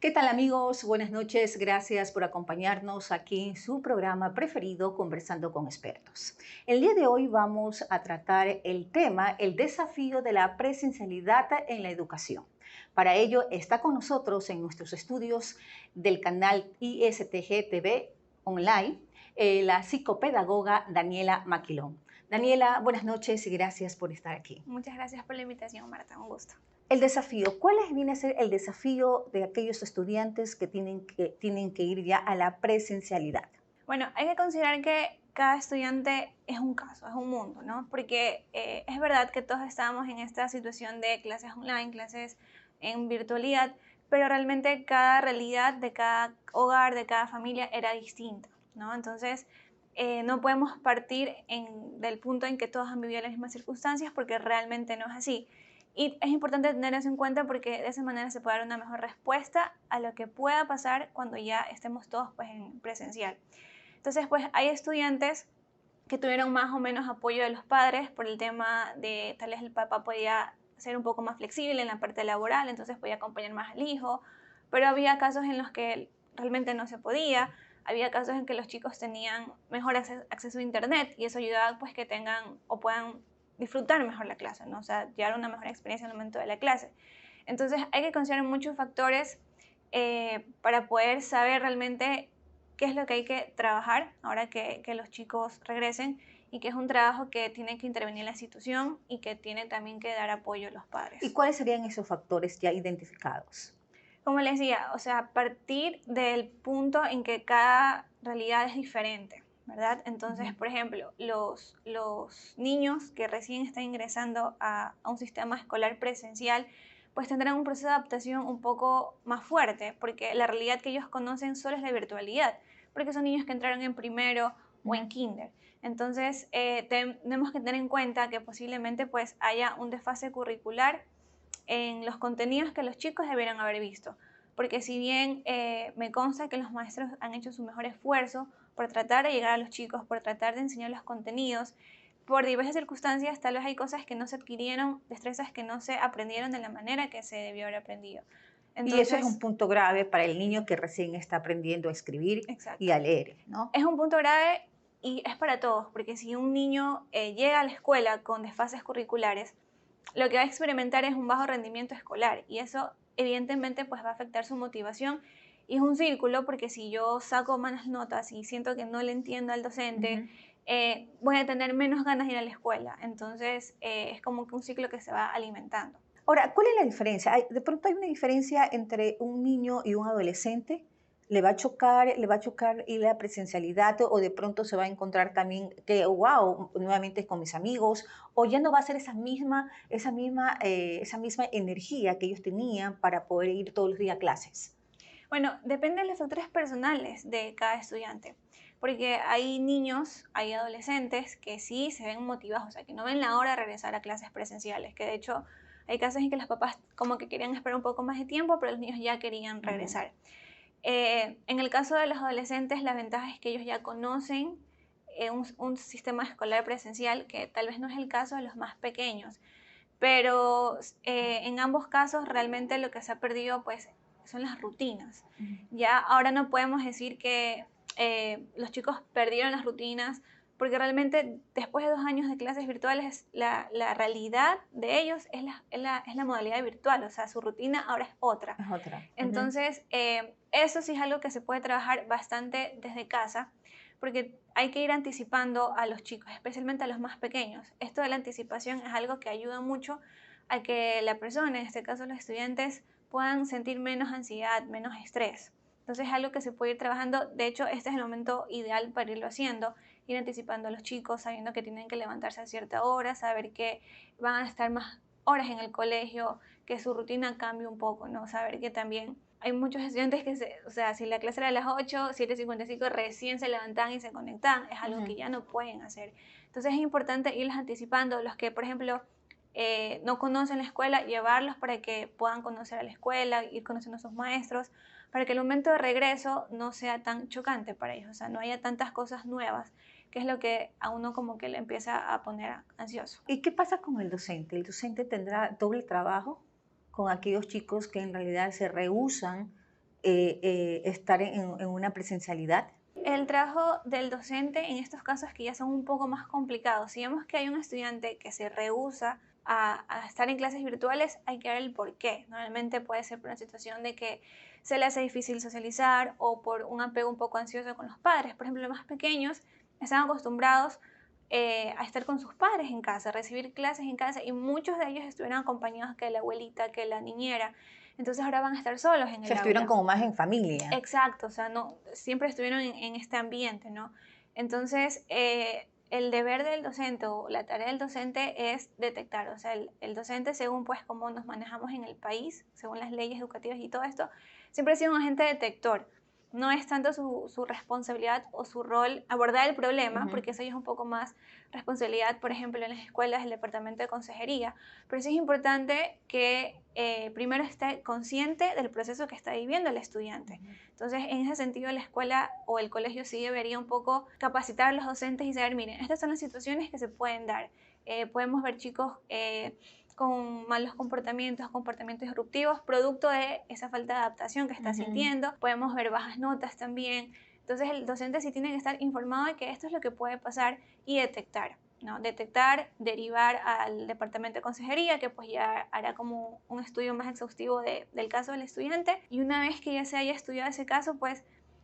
¿Qué tal amigos? Buenas noches. Gracias por acompañarnos aquí en su programa preferido, Conversando con Expertos. El día de hoy vamos a tratar el tema, el desafío de la presencialidad en la educación. Para ello está con nosotros en nuestros estudios del canal ISTG TV Online, la psicopedagoga Daniela Maquilón. Daniela, buenas noches y gracias por estar aquí. Muchas gracias por la invitación, Marta, un gusto. El desafío, viene a ser el desafío de aquellos estudiantes que tienen que ir ya a la presencialidad? Bueno, hay que considerar que cada estudiante es un caso, es un mundo, ¿no? Porque es verdad que todos estábamos en esta situación de clases online, clases en virtualidad, pero realmente cada realidad de cada hogar, de cada familia era distinta, ¿no? Entonces, no podemos partir del punto en que todos han vivido las mismas circunstancias porque realmente no es así. Y es importante tener eso en cuenta porque de esa manera se puede dar una mejor respuesta a lo que pueda pasar cuando ya estemos todos pues, en presencial. Entonces, pues hay estudiantes que tuvieron más o menos apoyo de los padres por el tema de tal vez el papá podía ser un poco más flexible en la parte laboral, entonces podía acompañar más al hijo, pero había casos en los que realmente no se podía, había casos en que los chicos tenían mejor acceso a internet y eso ayudaba pues que tengan o puedan disfrutar mejor la clase, ¿no? O sea, llevar una mejor experiencia en el momento de la clase. Entonces hay que considerar muchos factores para poder saber realmente qué es lo que hay que trabajar ahora que los chicos regresen y que es un trabajo que tiene que intervenir la institución y que tiene también que dar apoyo a los ¿Y padres. cuáles serían esos factores ya identificados? Como les decía, o sea, partir del punto en que cada realidad es diferente, ¿verdad? Entonces, Ujú. por ejemplo, los niños que recién están ingresando a un sistema escolar presencial, pues tendrán un proceso de adaptación un poco más fuerte, porque la realidad que ellos conocen solo es la virtualidad, porque son niños que entraron en primero o en Ujú. kinder. Entonces, tenemos que tener en cuenta que posiblemente pues haya un desfase curricular en los contenidos que los chicos debieran haber visto. Porque si bien me consta que los maestros han hecho su mejor esfuerzo por tratar de llegar a los chicos, por tratar de enseñar los contenidos, por diversas circunstancias tal vez hay cosas que no se adquirieron, destrezas que no se aprendieron de la manera que se debió haber aprendido. Y eso es un Entonces, punto grave para el niño que recién está aprendiendo a escribir y exacto. a leer, ¿no? Es un punto grave y es para todos, porque si un niño llega a la escuela con desfases curriculares, lo que va a experimentar es un bajo rendimiento escolar y eso evidentemente pues va a afectar su motivación y es un círculo porque si yo saco malas notas y siento que no le entiendo al docente, Ujú. voy a tener menos ganas de ir a la escuela. Entonces es como que un ciclo que se va alimentando. Ahora, ¿cuál es la diferencia? ¿De pronto hay una diferencia entre un niño y un adolescente? ¿Le va a chocar ir a la presencialidad o de pronto se va a encontrar también que, wow, nuevamente con mis amigos, o ya no va a ser esa misma energía que ellos tenían para poder ir todos los días a clases? Bueno, depende de los factores personales de cada estudiante, porque hay niños, hay adolescentes que sí se ven motivados, o sea, que no ven la hora de regresar a clases presenciales, que de hecho hay casos en que los papás como que querían esperar un poco más de tiempo, pero los niños ya querían Ujú. regresar. En el caso de los adolescentes, la ventaja es que ellos ya conocen un sistema escolar presencial, que tal vez no es el caso de los más pequeños, pero en ambos casos realmente lo que se ha perdido pues son las rutinas. Ujú. Ya ahora no podemos decir que los chicos perdieron las rutinas porque realmente después de 2 años de clases virtuales la realidad de ellos es la modalidad virtual, o sea, su rutina ahora es otra. Es otra. Ujú. Entonces, eso sí es algo que se puede trabajar bastante desde casa, porque hay que ir anticipando a los chicos, especialmente a los más pequeños. Esto de la anticipación es algo que ayuda mucho a que la persona, en este caso los estudiantes, puedan sentir menos ansiedad, menos estrés. Entonces es algo que se puede ir trabajando. De hecho, este es el momento ideal para irlo haciendo, ir anticipando a los chicos, sabiendo que tienen que levantarse a cierta hora, saber que van a estar más horas en el colegio, que su rutina cambie un poco, ¿no? Saber que también hay muchos estudiantes que, o sea, si la clase era a las 8, 7:55 recién se levantan y se conectan, es algo que Ujú. ya no pueden hacer. Entonces es importante irlos anticipando. Los que, por ejemplo, no conocen la escuela, llevarlos para que puedan conocer a la escuela, ir conociendo a sus maestros, para que el momento de regreso no sea tan chocante para ellos, o sea, no haya tantas cosas nuevas, que es lo que a uno como que le empieza a poner ansioso. ¿Y qué pasa con el docente? ¿El docente tendrá doble trabajo con aquellos chicos que en realidad se rehúsan estar en una presencialidad? El trabajo del docente en estos casos que ya son un poco más complicados. Si vemos que hay un estudiante que se rehúsa a estar en clases virtuales, hay que ver el por qué. Normalmente puede ser por una situación de que se le hace difícil socializar o por un apego un poco ansioso con los padres. Por ejemplo, los más pequeños están acostumbrados a estar con sus padres en casa, a recibir clases en casa, y muchos de ellos estuvieron acompañados que la abuelita, que la niñera. Entonces ahora van a estar solos en O el sea, estuvieron aula. como más en familia. Exacto, o sea, no, siempre estuvieron en este ambiente, ¿no? Entonces, el deber del docente o la tarea del docente es detectar, o sea, el docente, según pues cómo nos manejamos en el país, según las leyes educativas y todo esto, siempre ha sido un agente detector. No es tanto su responsabilidad o su rol abordar el problema, Ujú. porque eso ya es un poco más responsabilidad, por ejemplo, en las escuelas, el departamento de consejería, pero sí es importante que primero esté consciente del proceso que está viviendo el estudiante. Entonces, en ese sentido, la escuela o el colegio sí debería un poco capacitar a los docentes y saber, miren, estas son las situaciones que se pueden dar. Podemos ver chicos con malos comportamientos, comportamientos disruptivos, producto de esa falta de adaptación que está Ujú. sintiendo. Podemos ver bajas notas también. Entonces, el docente sí tiene que estar informado de que esto es lo que puede pasar y detectar. ¿No? Detectar, derivar al departamento de consejería, que pues ya hará como un estudio más exhaustivo del caso del estudiante, y una vez que ya se haya estudiado ese caso, pues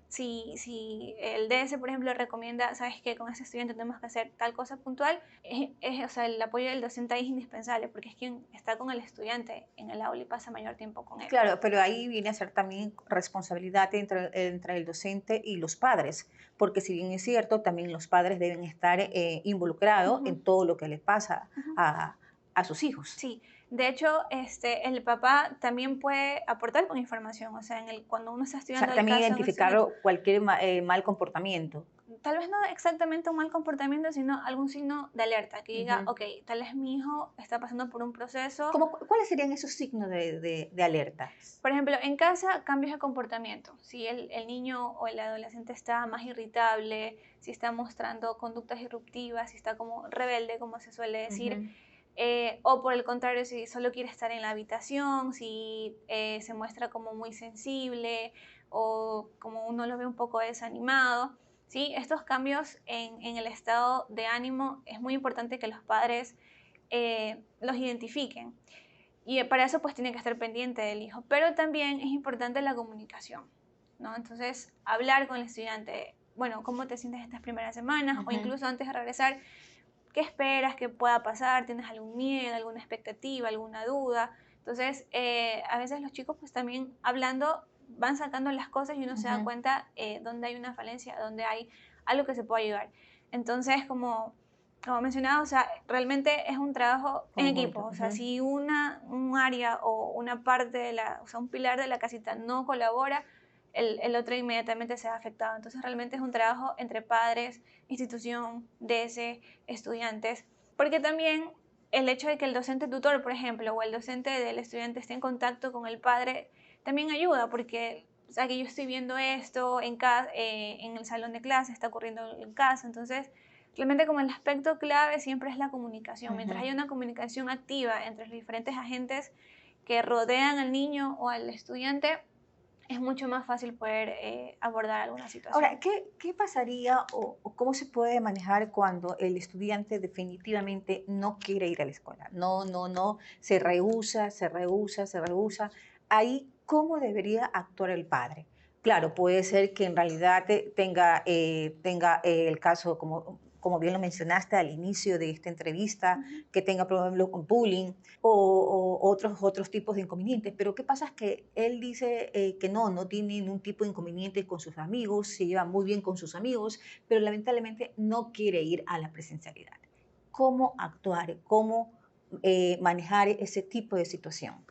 si el DS, por ejemplo, recomienda, sabes que con ese estudiante tenemos que hacer tal cosa puntual, o sea, el apoyo del docente ahí es indispensable, porque es quien está con el estudiante en el aula y pasa mayor tiempo con él. Claro, pero ahí viene a ser también responsabilidad entre el docente y los padres, porque si bien es cierto, también los padres deben estar involucrados Ujú, en todo lo que les pasa ujú. a, a sus hijos. Sí, de hecho, el papá también puede aportar con información, o sea, cuando uno está O estudiando sea, el también caso en un identificar estudiante, cualquier mal comportamiento. tal vez no exactamente un mal comportamiento, sino algún signo de alerta, que diga, Ujú. ok, tal vez mi hijo está pasando por un proceso. ¿Cuáles serían esos signos de alerta? Por ejemplo, en casa, cambios de comportamiento. Si el niño o el adolescente está más irritable, si está mostrando conductas disruptivas, si está como rebelde, como se suele decir, Ujú. o por el contrario, si solo quiere estar en la habitación, si se muestra como muy sensible o como uno lo ve un poco desanimado. ¿Sí? Estos cambios en el estado de ánimo es muy importante que los padres los identifiquen. Y para eso pues tiene que estar pendiente del hijo. Pero también es importante la comunicación, ¿no? Entonces, hablar con el estudiante, bueno, ¿cómo te sientes estas primeras semanas? O Ujú. incluso antes de regresar, ¿qué esperas que pueda pasar? ¿Tienes algún miedo, alguna expectativa, alguna duda? Entonces, a veces los chicos pues también hablando van sacando las cosas y uno se da Ujú. cuenta dónde hay una falencia, dónde hay algo que se puede ayudar. Entonces, como mencionaba, o sea, realmente es un trabajo en Conjunto. equipo. O sea, Ujú. si un área o una parte o sea, un pilar de la casita no colabora, el otro inmediatamente se ha afectado. Entonces, realmente es un trabajo entre padres, institución, DS, estudiantes, porque también el hecho de que el docente tutor, por ejemplo, o el docente del estudiante esté en contacto con el padre, también ayuda, porque o sea, que yo estoy viendo esto en el salón de clase, está ocurriendo en casa, entonces realmente como el aspecto clave siempre es la comunicación. Mientras Ujú. haya una comunicación activa entre los diferentes agentes que rodean al niño o al estudiante, es mucho más fácil poder abordar alguna Ahora, situación. ¿qué pasaría o cómo se puede manejar cuando el estudiante definitivamente no quiere ir a la escuela? No, no, no, se rehúsa, se rehúsa, se rehúsa. Ahí, ¿cómo debería actuar el padre? Claro, puede ser que en realidad tenga el caso, como bien lo mencionaste al inicio de esta entrevista, Ujú. que tenga, por ejemplo, un bullying o otros tipos de inconvenientes. Pero ¿qué pasa? Es que él dice que no tiene ningún tipo de inconveniente con sus amigos, se lleva muy bien con sus amigos, pero lamentablemente no quiere ir a la presencialidad. ¿Cómo actuar? ¿Cómo manejar ese tipo de situación?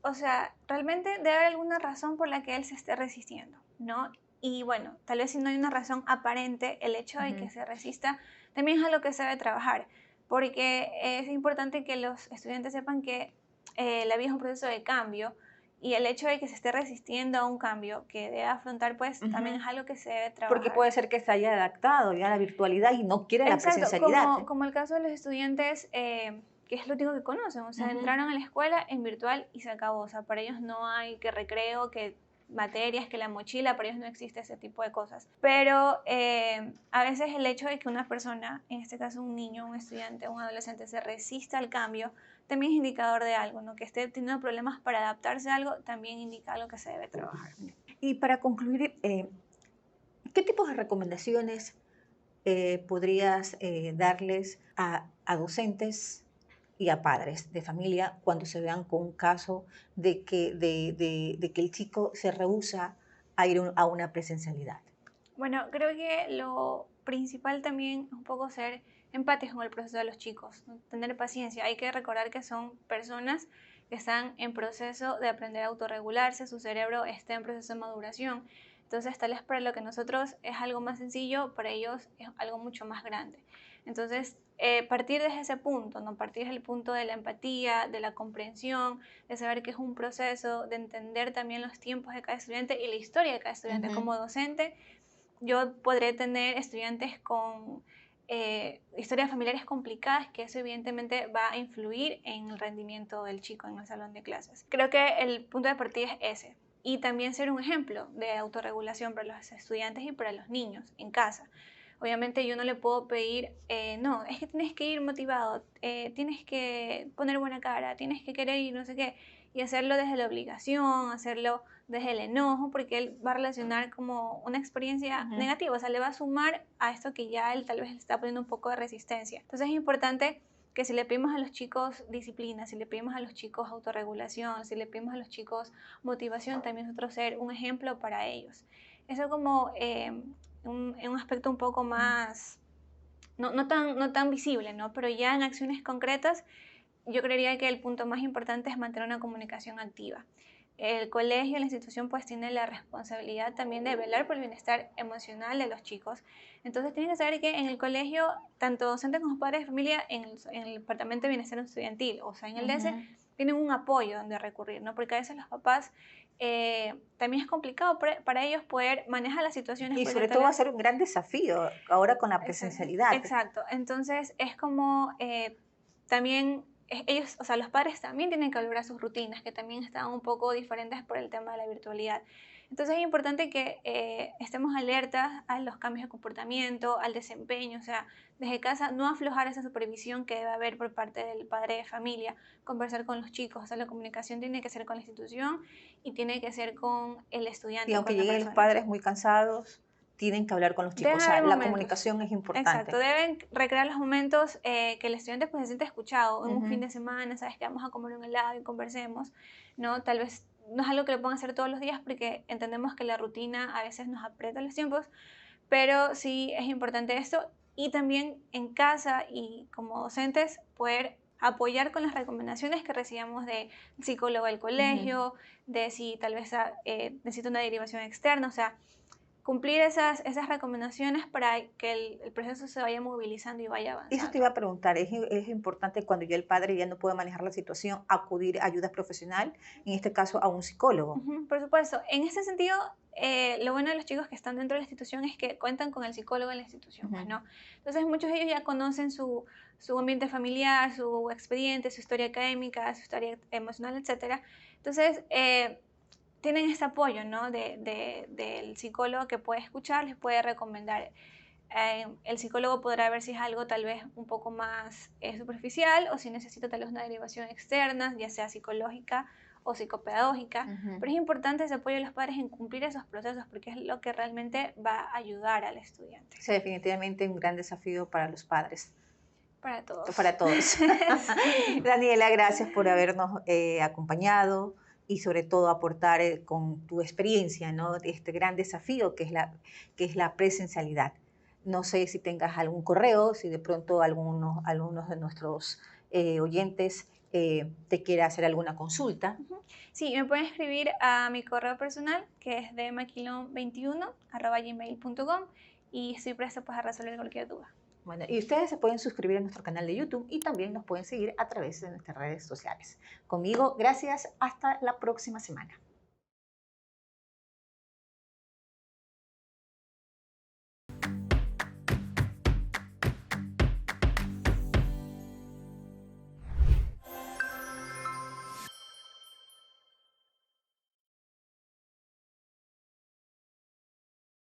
O sea, realmente debe haber alguna razón por la que él se esté resistiendo, ¿no? Y bueno, tal vez si no hay una razón aparente, el hecho de que Ujú. se resista también es algo que se debe trabajar, porque es importante que los estudiantes sepan que la vida es un proceso de cambio y el hecho de que se esté resistiendo a un cambio que debe afrontar, pues también Ujú. es algo que se debe Porque trabajar. puede ser que se haya adaptado ya a la virtualidad y no quiere la Exacto, presencialidad. como el caso de los estudiantes, que es lo único que conocen, o sea, Ujú. entraron a la escuela en virtual y se acabó, o sea, para ellos no hay que recreo, que materias, que la mochila, para ellos no existe ese tipo de cosas. Pero a veces el hecho de que una persona, en este caso un niño, un estudiante, un adolescente, se resista al cambio, también es indicador de algo, ¿no? Que esté teniendo problemas para adaptarse a algo, también indica algo que se debe trabajar. Y para concluir, ¿qué tipos de recomendaciones podrías darles a docentes y a padres de familia cuando se vean con un caso de que el chico se rehúsa a ir a una presencialidad? Bueno, creo que lo principal también es un poco ser empáticos con el proceso de los chicos, ¿no? Tener paciencia. Hay que recordar que son personas que están en proceso de aprender a autorregularse, su cerebro está en proceso de maduración. Entonces, tal vez para lo que nosotros es algo más sencillo, para ellos es algo mucho más grande. Entonces, partir desde ese punto, ¿no? Partir desde el punto de la empatía, de la comprensión, de saber que es un proceso, de entender también los tiempos de cada estudiante y la historia de cada estudiante. Ujú. Como docente, yo podré tener estudiantes con historias familiares complicadas, que eso evidentemente va a influir en el rendimiento del chico en el salón de clases. Creo que el punto de partida es ese. Y también ser un ejemplo de autorregulación para los estudiantes y para los niños en casa. Obviamente yo no le puedo pedir, no, es que tienes que ir motivado, tienes que poner buena cara, tienes que querer ir, no sé qué, y hacerlo desde la obligación, hacerlo desde el enojo, porque él va a relacionar como una experiencia Ujú. negativa, o sea, le va a sumar a esto que ya él tal vez le está poniendo un poco de resistencia. Entonces es importante que si le pedimos a los chicos disciplina, si le pedimos a los chicos autorregulación, si le pedimos a los chicos motivación, también nosotros ser un ejemplo para ellos. Eso como un aspecto un poco más, no tan visible, ¿no? Pero ya en acciones concretas, yo creería que el punto más importante es mantener una comunicación activa. El colegio, la institución, pues tiene la responsabilidad también de velar por el bienestar emocional de los chicos. Entonces tienen que saber que en el colegio, tanto docentes como padres de familia, en el Departamento de Bienestar Estudiantil, o sea, en el DS, Ujú. tienen un apoyo donde recurrir, ¿no? Porque a veces los papás también es complicado para ellos poder manejar las situaciones Y porque sobre tal todo va a vez. ser un gran desafío ahora con la Exacto, presencialidad. exacto. Entonces es como también ellos, o sea, los padres también tienen que volver a sus rutinas, que también están un poco diferentes por el tema de la virtualidad. Entonces es importante que estemos alertas a los cambios de comportamiento, al desempeño, o sea, desde casa no aflojar esa supervisión que debe haber por parte del padre de familia, conversar con los chicos, o sea, la comunicación tiene que ser con la institución y tiene que ser con el Y estudiante, aunque con la lleguen los persona. padres muy cansados, tienen que hablar con los chicos. Deben O sea, haber la momentos. comunicación es Exacto, importante. deben recrear los momentos que el estudiante pues se siente escuchado en un fin Ujú. de semana, sabes que vamos a comer un helado y conversemos, ¿no? Tal vez no es algo que lo puedan hacer todos los días porque entendemos que la rutina a veces nos aprieta los tiempos, pero sí es importante esto y también en casa y como docentes poder apoyar con las recomendaciones que recibamos del psicólogo del Ujú. colegio, de si tal vez necesita una derivación externa, o sea, cumplir esas recomendaciones para que el proceso se vaya movilizando y vaya Eso te avanzando. iba a preguntar, es importante cuando ya el padre ya no puede manejar la situación, acudir a ayuda profesional, en este caso a un psicólogo. Ujú, por supuesto. En ese sentido, lo bueno de los chicos que están dentro de la institución es que cuentan con el psicólogo en la institución, pues, Ujú. ¿no? Entonces, muchos de ellos ya conocen su ambiente familiar, su expediente, su historia académica, su historia emocional, etcétera. Entonces, tienen este apoyo, ¿no? Del psicólogo que puede escuchar, les puede recomendar. El psicólogo podrá ver si es algo tal vez un poco más superficial o si necesita tal vez una derivación externa, ya sea psicológica o psicopedagógica, Ujú. pero es importante ese apoyo de los padres en cumplir esos procesos porque es lo que realmente va a ayudar al estudiante, Sí, definitivamente un gran desafío para los padres, para todos. para todos. Sí. Daniela, gracias por habernos acompañado y sobre todo aportar con tu experiencia, ¿no? De este gran desafío que es la presencialidad. No sé si tengas algún correo, si de pronto algunos de nuestros oyentes te quiera hacer alguna consulta. Ujú. Sí, me pueden escribir a mi correo personal, que es de maquilon21@gmail.com y estoy presta pues, a resolver cualquier duda. Bueno, y ustedes se pueden suscribir a nuestro canal de YouTube y también nos pueden seguir a través de nuestras redes sociales. Conmigo, gracias. Hasta la próxima semana.